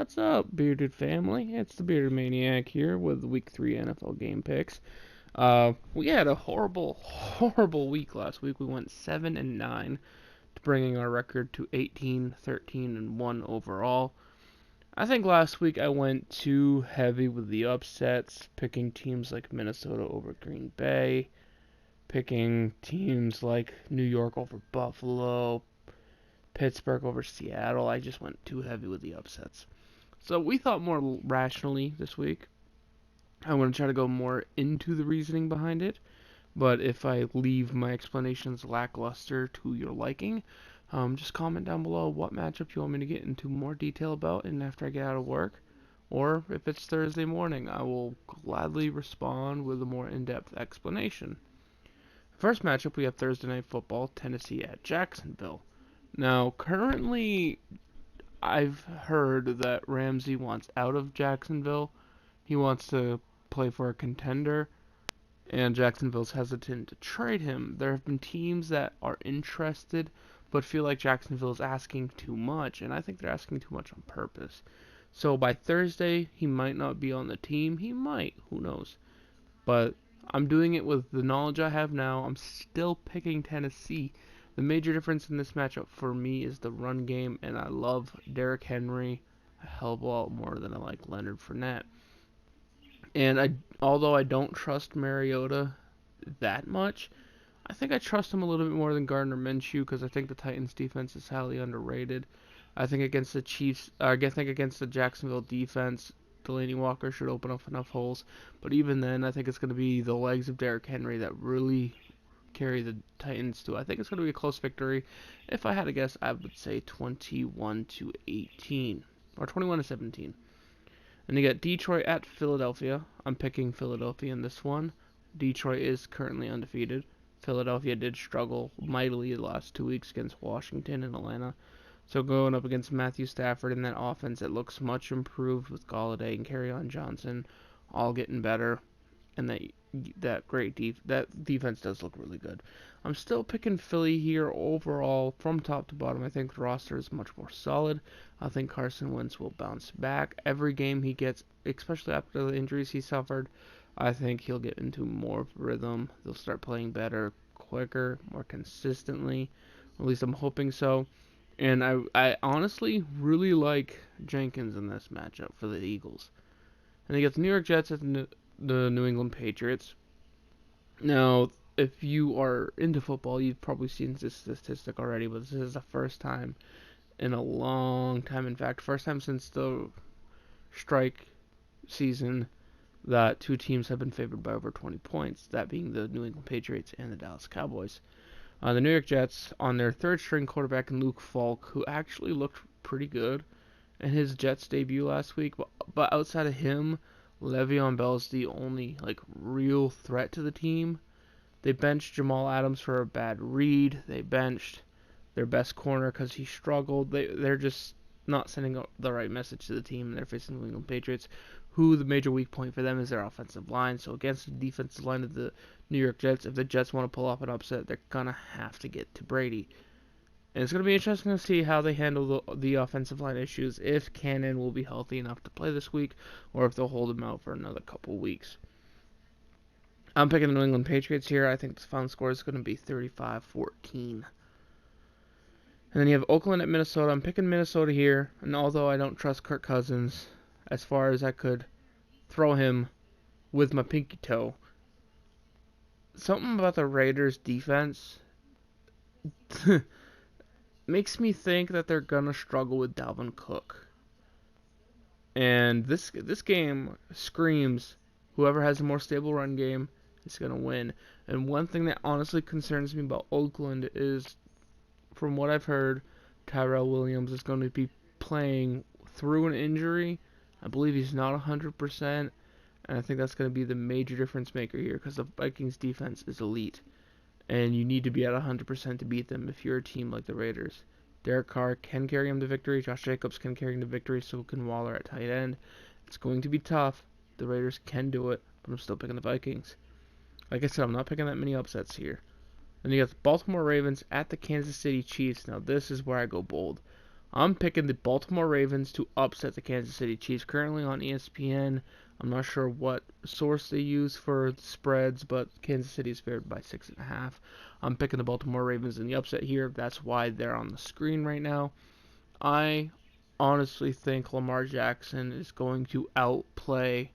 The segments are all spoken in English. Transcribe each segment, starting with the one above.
What's up, Bearded family? It's the Bearded Maniac here with Week 3 NFL game picks. We had a horrible week last week. We went 7-9, bringing our record to 18, 13, and 1 overall. I think last week I went too heavy with the upsets, picking teams like Minnesota over Green Bay, picking teams like New York over Buffalo, Pittsburgh over Seattle. I just went too heavy with the upsets. So we thought more rationally this week. I want to try to go more into the reasoning behind it. But if I leave my explanations lackluster to your liking, just comment down below what matchup you want me to get into more detail about and after I get out of work. Or if it's Thursday morning, I will gladly respond with a more in-depth explanation. First matchup, we have Thursday Night Football, Tennessee at Jacksonville. Now, currently, I've heard that Ramsey wants out of Jacksonville. He wants to play for a contender, and Jacksonville's hesitant to trade him. There have been teams that are interested, but feel like Jacksonville is asking too much, and I think they're asking too much on purpose. So by Thursday, he might not be on the team. He might, who knows. But I'm doing it with the knowledge I have now. I'm still picking Tennessee. The major difference in this matchup for me is the run game, and I love Derrick Henry a hell of a lot more than I like Leonard Fournette. And although I don't trust Mariota that much, I think I trust him a little bit more than Gardner Minshew because I think the Titans' defense is highly underrated. I think against the Jacksonville defense, Delaney Walker should open up enough holes. But even then, I think it's going to be the legs of Derrick Henry that really carry the Titans to. I think it's going to be a close victory. If I had to guess, I would say 21-18 or 21-17. And you get Detroit at Philadelphia. I'm picking Philadelphia in this one. Detroit is currently undefeated. Philadelphia did struggle mightily the last 2 weeks against Washington and Atlanta. So going up against Matthew Stafford in that offense, it looks much improved with Golladay and Kerryon Johnson all getting better. And that defense does look really good. I'm still picking Philly here overall from top to bottom. I think the roster is much more solid. I think Carson Wentz will bounce back every game he gets, especially after the injuries he suffered. I think he'll get into more rhythm. They'll start playing better, quicker, more consistently. At least I'm hoping so. And I honestly really like Jenkins in this matchup for the Eagles. And he gets the New York Jets at the New England Patriots. Now, if you are into football, you've probably seen this statistic already, but this is the first time in a long time. In fact, first time since the strike season that two teams have been favored by over 20 points, that being the New England Patriots and the Dallas Cowboys. The New York Jets on their third-string quarterback, Luke Falk, who actually looked pretty good in his Jets debut last week, but outside of him, Le'Veon Bell's the only real threat to the team. They benched Jamal Adams for a bad read. They benched their best corner because he struggled. They're just not sending the right message to the team. They're facing the New England Patriots, who the major weak point for them is their offensive line. So against the defensive line of the New York Jets, if the Jets want to pull off an upset, they're going to have to get to Brady. And it's going to be interesting to see how they handle the offensive line issues, if Cannon will be healthy enough to play this week, or if they'll hold him out for another couple weeks. I'm picking the New England Patriots here. I think the final score is going to be 35-14. And then you have Oakland at Minnesota. I'm picking Minnesota here, and although I don't trust Kirk Cousins as far as I could throw him with my pinky toe, something about the Raiders' defense makes me think that they're going to struggle with Dalvin Cook. And this game screams whoever has a more stable run game is going to win. And one thing that honestly concerns me about Oakland is, from what I've heard, Tyrell Williams is going to be playing through an injury. I believe he's not 100%, and I think that's going to be the major difference maker here because the Vikings defense is elite. And you need to be at 100% to beat them if you're a team like the Raiders. Derek Carr can carry him to victory. Josh Jacobs can carry him to victory. So can Waller at tight end. It's going to be tough. The Raiders can do it, but I'm still picking the Vikings. Like I said, I'm not picking that many upsets here. Then you got the Baltimore Ravens at the Kansas City Chiefs. Now this is where I go bold. I'm picking the Baltimore Ravens to upset the Kansas City Chiefs. Currently on ESPN. I'm not sure what source they use for the spreads, but Kansas City is favored by 6.5. I'm picking the Baltimore Ravens in the upset here. That's why they're on the screen right now. I honestly think Lamar Jackson is going to outplay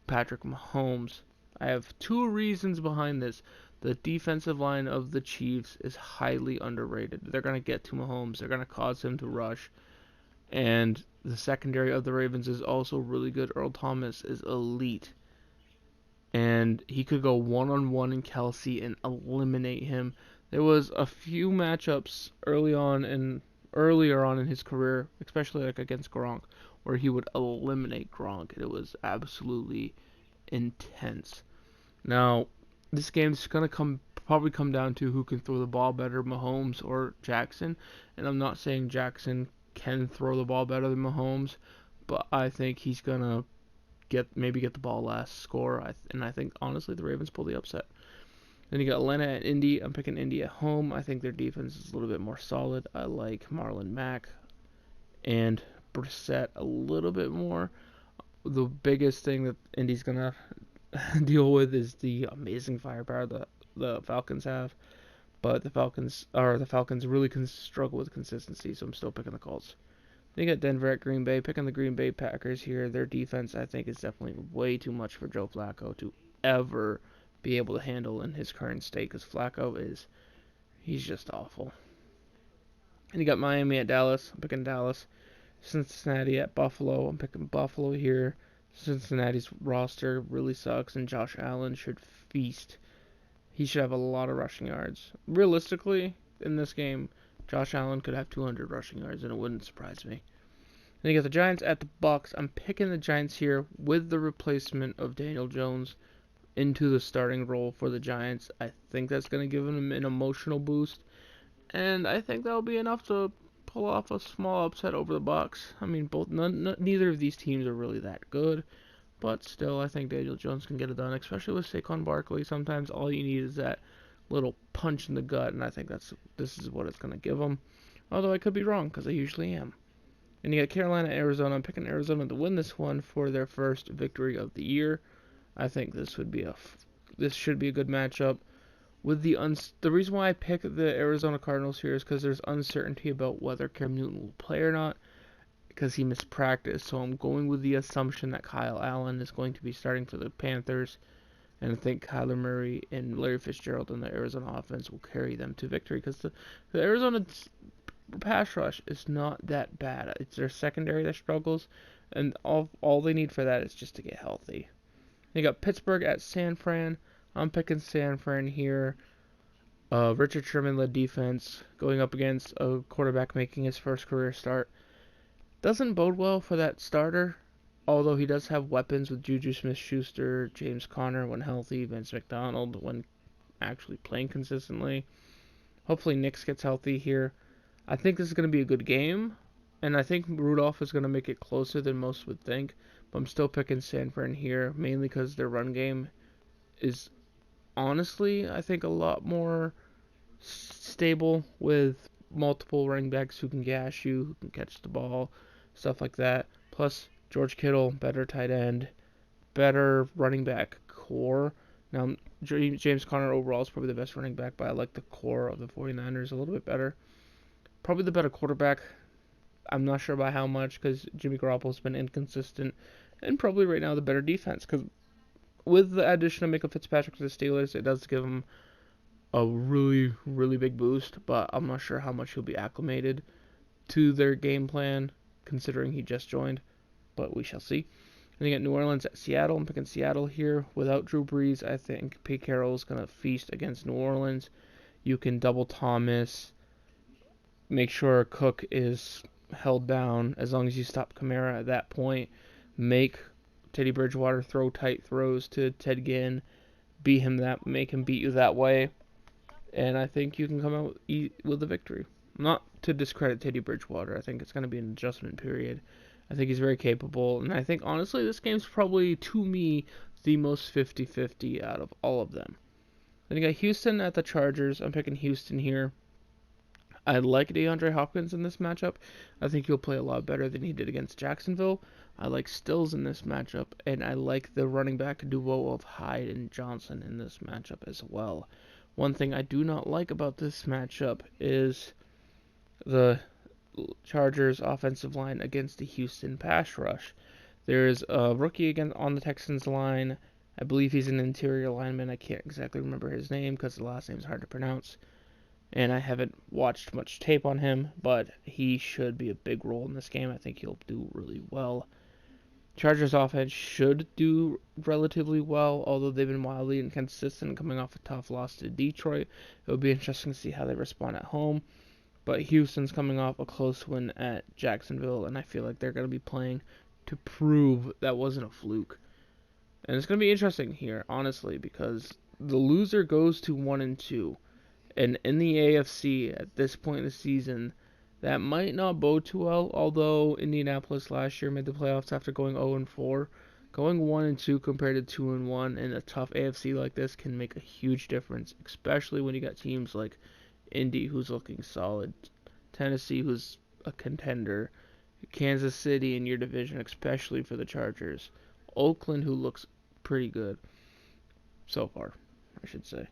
Patrick Mahomes. I have two reasons behind this. The defensive line of the Chiefs is highly underrated. They're going to get to Mahomes. They're going to cause him to rush. And the secondary of the Ravens is also really good. Earl Thomas is elite. And he could go one-on-one in Kelsey and eliminate him. There was a few matchups earlier on in his career, especially like against Gronk, where he would eliminate Gronk. It was absolutely intense. Now, this game's gonna probably come down to who can throw the ball better, Mahomes or Jackson. And I'm not saying Jackson can throw the ball better than Mahomes, but I think he's gonna maybe get the ball last, score. And I think honestly the Ravens pull the upset. Then you got Atlanta and Indy. I'm picking Indy at home. I think their defense is a little bit more solid. I like Marlon Mack and Brissett a little bit more. The biggest thing that Indy's gonna deal with is the amazing firepower that the Falcons have, but the Falcons really can struggle with consistency. So I'm still picking the Colts. Then you got Denver at Green Bay. Picking the Green Bay Packers here. Their defense, I think, is definitely way too much for Joe Flacco to ever be able to handle in his current state, because Flacco he's just awful. And you got Miami at Dallas. I'm picking Dallas. Cincinnati at Buffalo. I'm picking Buffalo here. Cincinnati's roster really sucks, and Josh Allen should feast. He should have a lot of rushing yards. Realistically, in this game, Josh Allen could have 200 rushing yards, and it wouldn't surprise me. Then you got the Giants at the Bucks. I'm picking the Giants here with the replacement of Daniel Jones into the starting role for the Giants. I think that's going to give them an emotional boost, and I think that'll be enough to pull off a small upset over the Bucks. I mean, neither of these teams are really that good, but still, I think Daniel Jones can get it done, especially with Saquon Barkley. Sometimes all you need is that little punch in the gut, and I think this is what it's going to give them. Although I could be wrong, because I usually am. And you got Carolina, Arizona. I'm picking Arizona to win this one for their first victory of the year. I think this should be a good matchup. With the reason why I pick the Arizona Cardinals here is because there's uncertainty about whether Cam Newton will play or not, because he missed practice. So I'm going with the assumption that Kyle Allen is going to be starting for the Panthers, and I think Kyler Murray and Larry Fitzgerald in the Arizona offense will carry them to victory, because the Arizona pass rush is not that bad. It's their secondary that struggles, and all they need for that is just to get healthy. You got Pittsburgh at San Fran. I'm picking San Fran here. Richard Sherman-led defense going up against a quarterback making his first career start. Doesn't bode well for that starter, although he does have weapons with Juju Smith-Schuster, James Conner when healthy, Vince McDonald when actually playing consistently. Hopefully Nix gets healthy here. I think this is going to be a good game, and I think Rudolph is going to make it closer than most would think, but I'm still picking San Fran here, mainly because their run game is honestly, I think, a lot more stable with multiple running backs who can gash you, who can catch the ball, stuff like that. Plus, George Kittle, better tight end, better running back core. Now, James Conner overall is probably the best running back, but I like the core of the 49ers a little bit better. Probably the better quarterback. I'm not sure by how much, because Jimmy Garoppolo's been inconsistent, and probably right now the better defense, because with the addition of Minkah Fitzpatrick to the Steelers, it does give him a really, really big boost, but I'm not sure how much he'll be acclimated to their game plan, considering he just joined, but we shall see. And you got New Orleans at Seattle. I'm picking Seattle here. Without Drew Brees, I think Pete Carroll is going to feast against New Orleans. You can double Thomas, make sure Cook is held down as long as you stop Kamara at that point. Make Teddy Bridgewater throw tight throws to Ted Ginn, make him beat you that way, and I think you can come out with a victory. Not to discredit Teddy Bridgewater, I think it's going to be an adjustment period. I think he's very capable, and I think honestly this game's probably, to me, the most 50-50 out of all of them. Then you got Houston at the Chargers. I'm picking Houston here. I like DeAndre Hopkins in this matchup. I think he'll play a lot better than he did against Jacksonville. I like Stills in this matchup, and I like the running back duo of Hyde and Johnson in this matchup as well. One thing I do not like about this matchup is the Chargers offensive line against the Houston pass rush. There's a rookie again on the Texans line. I believe he's an interior lineman. I can't exactly remember his name because the last name is hard to pronounce. And I haven't watched much tape on him, but he should be a big role in this game. I think he'll do really well. Chargers offense should do relatively well, although they've been wildly inconsistent coming off a tough loss to Detroit. It'll be interesting to see how they respond at home. But Houston's coming off a close win at Jacksonville, and I feel like they're going to be playing to prove that wasn't a fluke. And it's going to be interesting here, honestly, because the loser goes to 1-2. And in the AFC at this point in the season, that might not bode too well, although Indianapolis last year made the playoffs after going 0-4. Going 1-2 compared to 2-1 in a tough AFC like this can make a huge difference, especially when you got teams like Indy, who's looking solid, Tennessee, who's a contender, Kansas City in your division, especially for the Chargers, Oakland, who looks pretty good so far, I should say.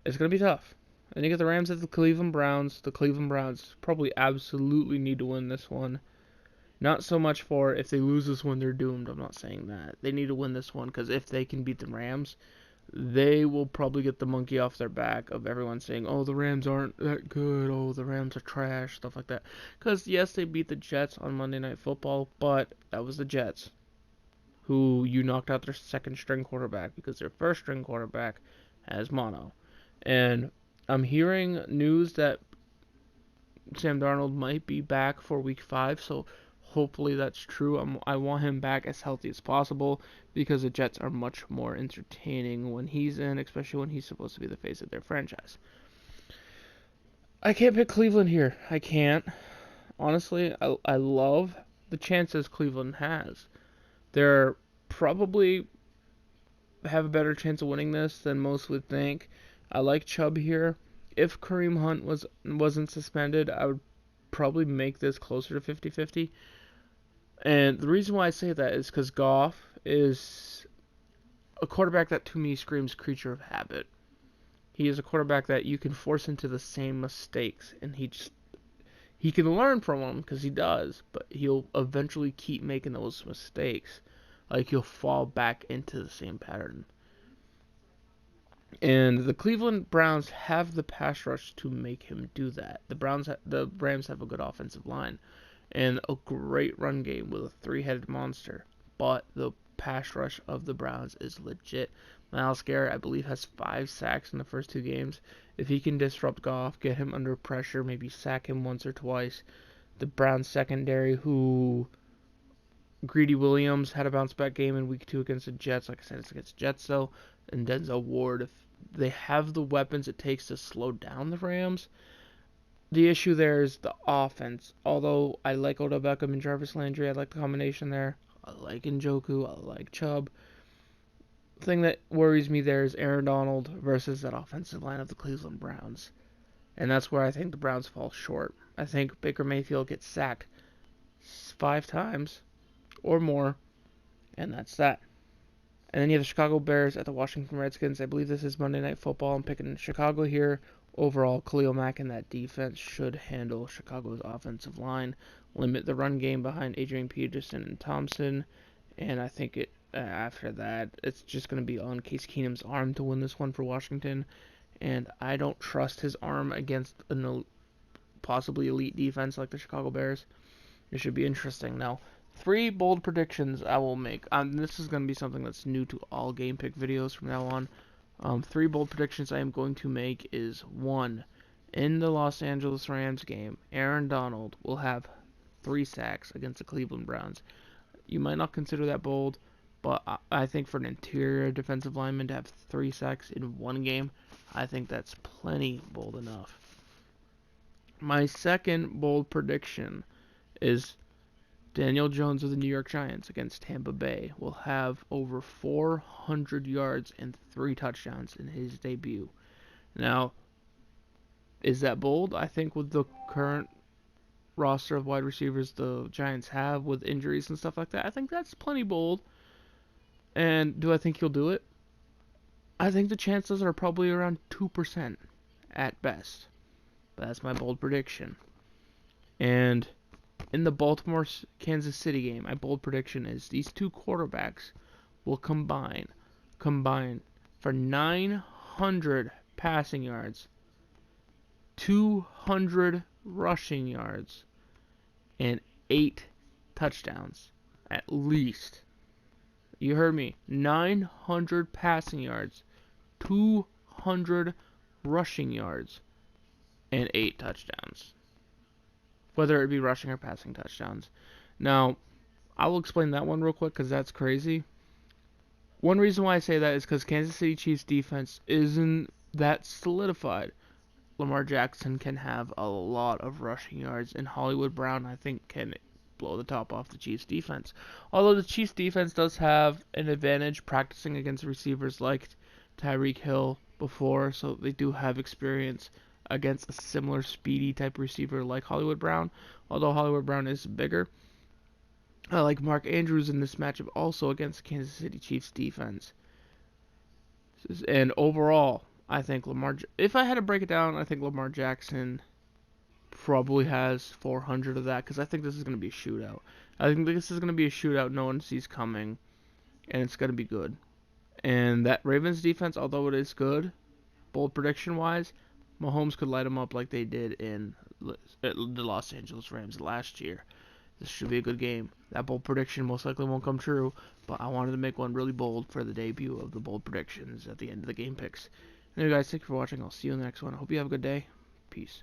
It's going to be tough. And you get the Rams at the Cleveland Browns. The Cleveland Browns probably absolutely need to win this one. Not so much for if they lose this one, they're doomed. I'm not saying that. They need to win this one because if they can beat the Rams, they will probably get the monkey off their back of everyone saying, oh, the Rams aren't that good, oh, the Rams are trash, stuff like that. Because, yes, they beat the Jets on Monday Night Football, but that was the Jets, who you knocked out their second-string quarterback because their first-string quarterback has mono. And I'm hearing news that Sam Darnold might be back for Week 5, so hopefully that's true. I want him back as healthy as possible because the Jets are much more entertaining when he's in, especially when he's supposed to be the face of their franchise. I can't pick Cleveland here. I can't. Honestly, I love the chances Cleveland has. They're probably have a better chance of winning this than most would think. I like Chubb here. If Kareem Hunt wasn't suspended, I would probably make this closer to 50-50. And the reason why I say that is because Goff is a quarterback that to me screams creature of habit. He is a quarterback that you can force into the same mistakes, and he can learn from them because he does, but he'll eventually keep making those mistakes. Like he'll fall back into the same pattern. And the Cleveland Browns have the pass rush to make him do that. The Rams have a good offensive line and a great run game with a three-headed monster. But the pass rush of the Browns is legit. Myles Garrett, I believe, has 5 sacks in the first 2 games. If he can disrupt Goff, get him under pressure, maybe sack him once or twice, the Browns secondary, who Greedy Williams had a bounce-back game in Week 2 against the Jets. Like I said, it's against Jets, though. And Denzel Ward, if they have the weapons it takes to slow down the Rams. The issue there is the offense. Although I like Odell Beckham and Jarvis Landry, I like the combination there. I like Njoku, I like Chubb. The thing that worries me there is Aaron Donald versus that offensive line of the Cleveland Browns. And that's where I think the Browns fall short. I think Baker Mayfield gets sacked 5 times or more, and that's that. And then you have the Chicago Bears at the Washington Redskins. I believe this is Monday Night Football. I'm picking Chicago here. Overall, Khalil Mack and that defense should handle Chicago's offensive line, limit the run game behind Adrian Peterson and Thompson, and I think after that, it's just going to be on Case Keenum's arm to win this one for Washington, and I don't trust his arm against a possibly elite defense like the Chicago Bears. It should be interesting. Now, 3 bold predictions I will make. This is going to be something that's new to all Game Pick videos from now on. 3 bold predictions I am going to make is 1. In the Los Angeles Rams game, Aaron Donald will have 3 sacks against the Cleveland Browns. You might not consider that bold, but I think for an interior defensive lineman to have 3 sacks in one game, I think that's plenty bold enough. My second bold prediction is Daniel Jones of the New York Giants against Tampa Bay will have over 400 yards and 3 touchdowns in his debut. Now, Is that bold? I think with the current roster of wide receivers the Giants have with injuries and stuff like that, I think that's plenty bold. And do I think he'll do it? I think the chances are probably around 2% at best. But that's my bold prediction. And in the Baltimore-Kansas City game, my bold prediction is these two quarterbacks will combine for 900 passing yards, 200 rushing yards, and 8 touchdowns at least. You heard me. 900 passing yards, 200 rushing yards, and 8 touchdowns. Whether it be rushing or passing touchdowns. Now, I will explain that one real quick because that's crazy. One reason why I say that is because Kansas City Chiefs defense isn't that solidified. Lamar Jackson can have a lot of rushing yards, and Hollywood Brown, I think, can blow the top off the Chiefs defense. Although the Chiefs defense does have an advantage practicing against receivers like Tyreek Hill before, so they do have experience against a similar speedy type receiver like Hollywood Brown, although Hollywood Brown is bigger. I like Mark Andrews in this matchup also against Kansas City Chiefs defense. And overall, I think if I had to break it down, I think Lamar Jackson probably has 400 of that because I think this is going to be a shootout. I think this is going to be a shootout no one sees coming, and it's going to be good. And that Ravens defense, although it is good, bold prediction-wise, Mahomes could light them up like they did in the Los Angeles Rams last year. This should be a good game. That bold prediction most likely won't come true, but I wanted to make one really bold for the debut of the bold predictions at the end of the game picks. Anyway, guys, thank you for watching. I'll see you in the next one. I hope you have a good day. Peace.